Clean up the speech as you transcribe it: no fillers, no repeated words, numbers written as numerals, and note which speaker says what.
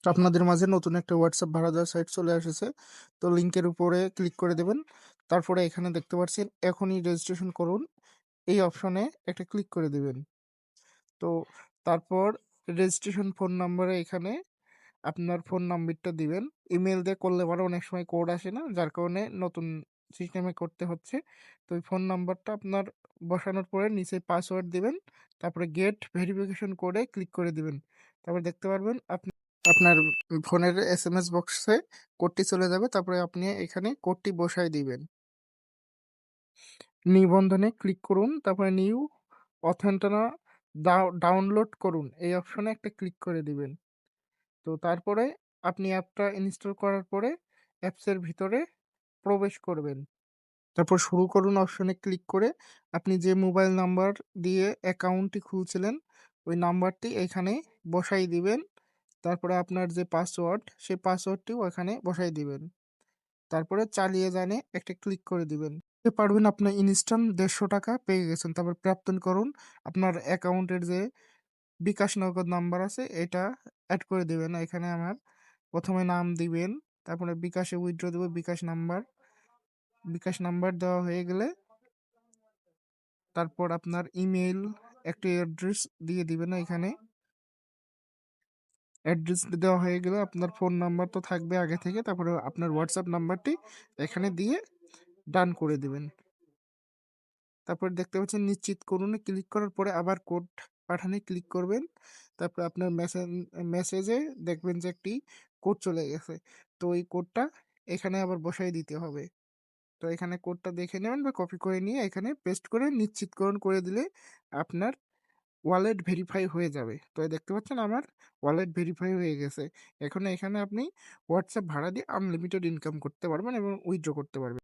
Speaker 1: তো আপনাদের মাঝে নতুন একটা হোয়াটসঅ্যাপ ভাড়া দেওয়ার সাইট চলে এসেছে। তো লিঙ্কের উপরে ক্লিক করে দেবেন। তারপরে এখানে দেখতে পাচ্ছেন এখনই রেজিস্ট্রেশন করুন। এই অপশনে একটা ক্লিক করে দিবেন। তো তারপর রেজিস্ট্রেশন ফোন নাম্বারে এখানে আপনার ফোন নাম্বারটা দিবেন। ইমেল দিয়ে করলে পরে অনেক সময় কোড আসে না, যার কারণে নতুন সিস্টেমে করতে হচ্ছে। তো ওই ফোন নাম্বারটা আপনার বসানোর পরে নিচে পাসওয়ার্ড দিবেন। তারপরে গেট ভেরিফিকেশন কোডে ক্লিক করে দিবেন। তারপর দেখতে পারবেন আপনার ফোনের এসএমএস বক্সে কোডটি চলে যাবে। তারপরে আপনি এখানে কোডটি বসায় দিবেন। নিবন্ধনে ক্লিক করুন, তারপরে নিউ অথেন্টিনা ডাউনলোড করুন এই অপশনে একটা ক্লিক করে দিবেন। তো তারপরে আপনি অ্যাপটা ইনস্টল করার পরে অ্যাপসের ভিতরে প্রবেশ করবেন। তারপর শুরু করুন অপশনে ক্লিক করে আপনি যে মোবাইল নাম্বার দিয়ে অ্যাকাউন্টটি খুলছিলেন ওই নাম্বারটি এখানে বসাই দিবেন। তারপরে আপনার যে পাসওয়ার্ড সেই পাসওয়ার্ডটিও এখানে বসাই দিবেন। তারপরে চালিয়ে যানে একটা ক্লিক করে দিবেন। দেখতে পারবেন আপনি ইনস্ট্যান্ট 150 টাকা পেয়ে গেছেন। তারপর প্রাপ্তন করুন আপনার অ্যাকাউন্টের যে বিকাশ নগদ নাম্বার আছে এটা অ্যাড করে দিবেন। এখানে আমার প্রথমে নাম দিবেন, তারপরে বিকাশে উইথড্র দেব বিকাশ নাম্বার দেওয়া হয়ে গেলে তারপর আপনার ইমেল একটা অ্যাড্রেস দিয়ে দিবেন। এখানে অ্যাড্রেস দেওয়া হয়ে গেলে আপনার ফোন নাম্বার তো থাকবে আগে থেকে, তারপরে আপনার হোয়াটসঅ্যাপ নাম্বারটি এখানে দিয়ে ডান করে দিবেন। তারপর দেখতে পাচ্ছেন নিশ্চিত করুন ক্লিক করার পরে আবার কোড পাঠানে ক্লিক করবেন। তারপর আপনার মেসেজে দেখবেন যে একটি কোড চলে গেছে। তো এই কোডটা এখানে আবার বসাই দিতে হবে। তো এখানে কোডটা দেখে নেবেন বা কপি করে নিয়ে এখানে পেস্ট করে নিশ্চিতকরণ করে দিলে আপনার ওয়ালেট ভেরিফাই হয়ে যাবে। তো এই দেখতে পাচ্ছেন আমার ওয়ালেট ভেরিফাই হয়ে গেছে। এখন এখানে আপনি হোয়াটসঅ্যাপ ভাড়া দিয়ে আনলিমিটেড ইনকাম করতে পারবেন এবং উইথড্র করতে পারবেন।